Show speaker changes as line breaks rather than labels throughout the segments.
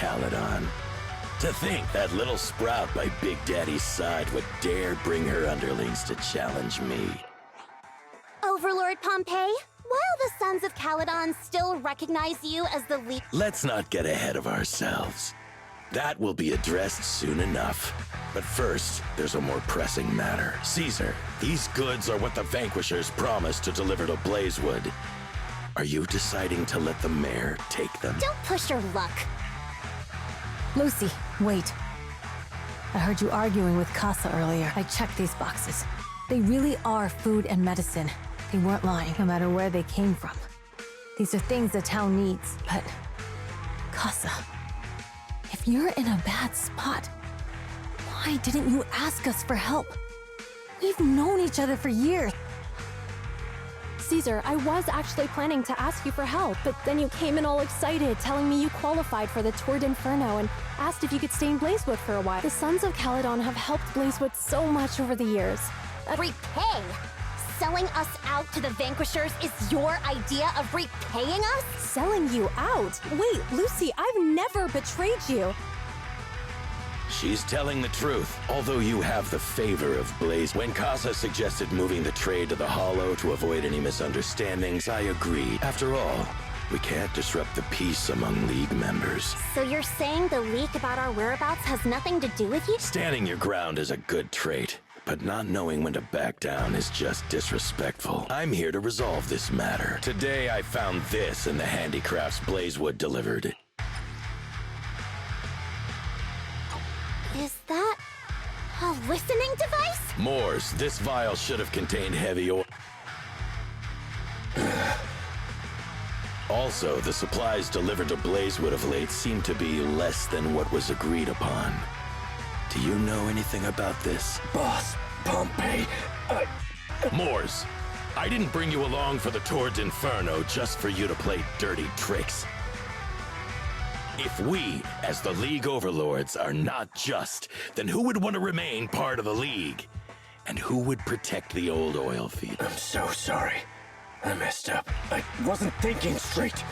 Caledon. To think that little sprout by Big Daddy's side would dare bring her underlings to challenge me.
Overlord Pompeii, while the Sons of Caledon still recognize you as the lead—
Let's not get ahead of ourselves. That will be addressed soon enough. But first, there's a more pressing matter. Caesar, these goods are what the Vanquishers promised to deliver to Blazewood. Are you deciding to let the mayor take them?
Don't push your luck.
Lucy, wait. I heard you arguing with Casa earlier. I checked these boxes. They really are food and medicine. They weren't lying, no matter where they came from. These are things the town needs, but... Casa, if you're in a bad spot, why didn't you ask us for help? We've known each other for years.
Caesar, I was actually planning to ask you for help, but then you came in all excited, telling me you qualified for the Tour d'Inferno and asked if you could stay in Blazewood for a while. The Sons of Caledon have helped Blazewood so much over the years.
Repay? Selling us out to the Vanquishers is your idea of repaying us?
Selling you out? Wait, Lucy, I've never betrayed you.
She's telling the truth, although you have the favor of Blaze. When Casa suggested moving the trade to the Hollow to avoid any misunderstandings, I agreed. After all, we can't disrupt the peace among League members.
So you're saying the leak about our whereabouts has nothing to do with you?
Standing your ground is a good trait, but not knowing when to back down is just disrespectful. I'm here to resolve this matter. Today I found this in the handicrafts Blazewood delivered.
Is that a listening device?
Moors, this vial should have contained heavy oil. Also, the supplies delivered to Blazewood of late seem to be less than what was agreed upon. Do you know anything about this?
Boss, Pompeii,
Moors, I didn't bring you along for the Tour d'Inferno just for you to play dirty tricks. If we, as the League Overlords, are not just, then who would want to remain part of the League? And who would protect the old oil field?
I'm so sorry. I messed up. I wasn't thinking straight.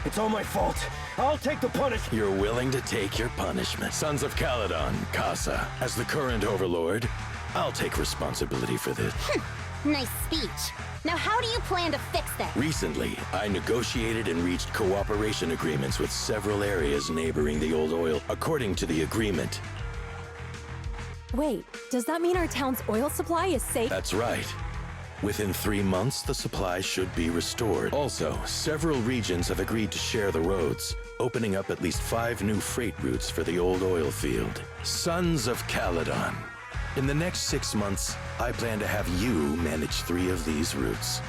It's all my fault. I'll take the punishment.
You're willing to take your punishment. Sons of Caledon, Casa, as the current Overlord, I'll take responsibility for this.
Nice speech. Now how do you plan to fix this?
Recently, I negotiated and reached cooperation agreements with several areas neighboring the old oil. According to the agreement...
Wait, does that mean our town's oil supply is safe?
That's right. Within 3 months, the supply should be restored. Also, several regions have agreed to share the roads, opening up at least 5 new freight routes for the old oil field. Sons of Caledon. In the next 6 months, I plan to have you manage 3 of these routes.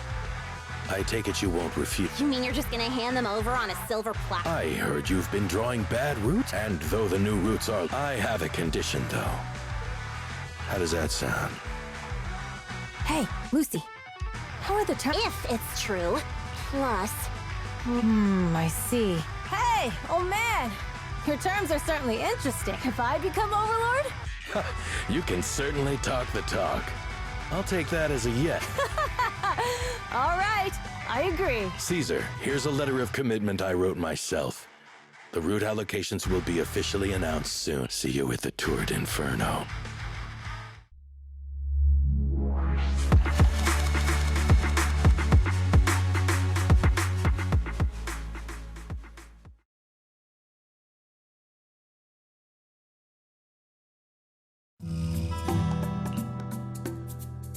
I take it you won't refuse.
You mean you're just gonna hand them over on a silver platter?
I heard you've been drawing bad routes, and though the new routes are... I have a condition, though. How does that sound?
Hey, Lucy. How are the terms?
If it's true. Plus...
I see. Hey, oh man! Your terms are certainly interesting. If I become Overlord?
You can certainly talk the talk. I'll take that as a yes.
All right, I agree.
Caesar, here's a letter of commitment I wrote myself. The route allocations will be officially announced soon. See you at the Tour d'Inferno.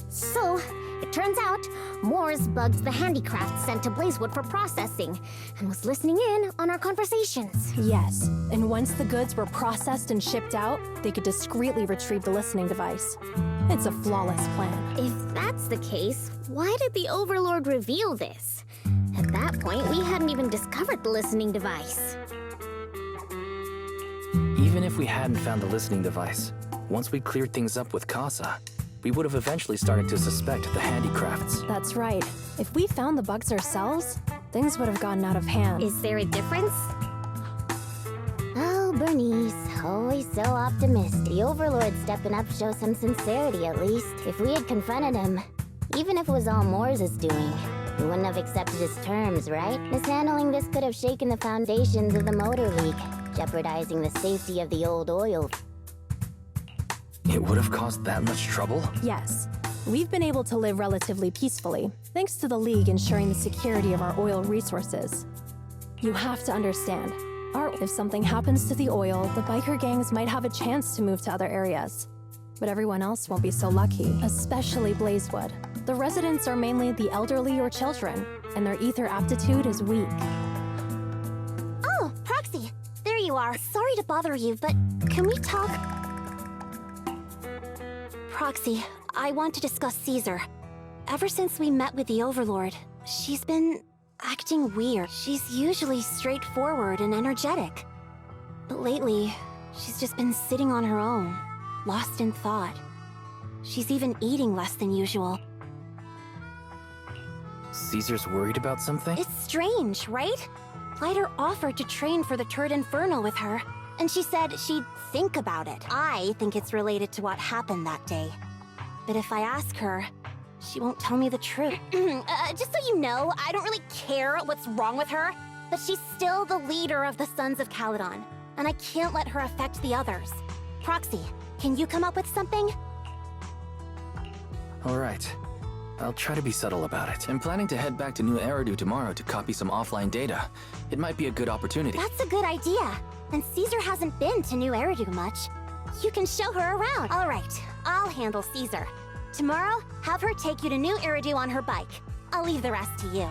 So, it turns out, Moores bugged the handicraft sent to Blazewood for processing, and was listening in on our conversations.
Yes, and once the goods were processed and shipped out, they could discreetly retrieve the listening device. It's a flawless plan.
If that's the case, why did the Overlord reveal this? At that point, we hadn't even discovered the listening device.
Even if we hadn't found the listening device, once we cleared things up with Casa, we would have eventually started to suspect the handicrafts.
That's right. If we found the bugs ourselves, things would have gotten out of hand.
Is there a difference? Oh, Bernice, always so optimistic. The Overlord stepping up shows some sincerity, at least. If we had confronted him, even if it was all Moores' doing, we wouldn't have accepted his terms, right? Mishandling this could have shaken the foundations of the Motor League. jeopardizing the safety of the old oil.
It would have caused that much trouble?
Yes. We've been able to live relatively peacefully, thanks to the League ensuring the security of our oil resources. You have to understand, if something happens to the oil, the biker gangs might have a chance to move to other areas. But everyone else won't be so lucky, especially Blazewood. The residents are mainly the elderly or children, and their ether aptitude is weak.
Oh, Proxy! There you are. Sorry to bother you, but can we talk? Proxy, I want to discuss Caesar. Ever since we met with the Overlord, she's been acting weird. She's usually straightforward and energetic. But lately, she's just been sitting on her own, lost in thought. She's even eating less than usual.
Caesar's worried about something?
It's strange, right? Lighter offered to train for the Turd Inferno with her, and she said she'd think about it. I think it's related to what happened that day. But if I ask her, she won't tell me the truth. Just so you know, I don't really care what's wrong with her, but she's still the leader of the Sons of Caledon, and I can't let her affect the others. Proxy, can you come up with something?
Alright. I'll try to be subtle about it. I'm planning to head back to New Eridu tomorrow to copy some offline data. It might be a good opportunity.
That's a good idea. And Caesar hasn't been to New Eridu much. You can show her around. All right, I'll handle Caesar. Tomorrow, have her take you to New Eridu on her bike. I'll leave the rest to you.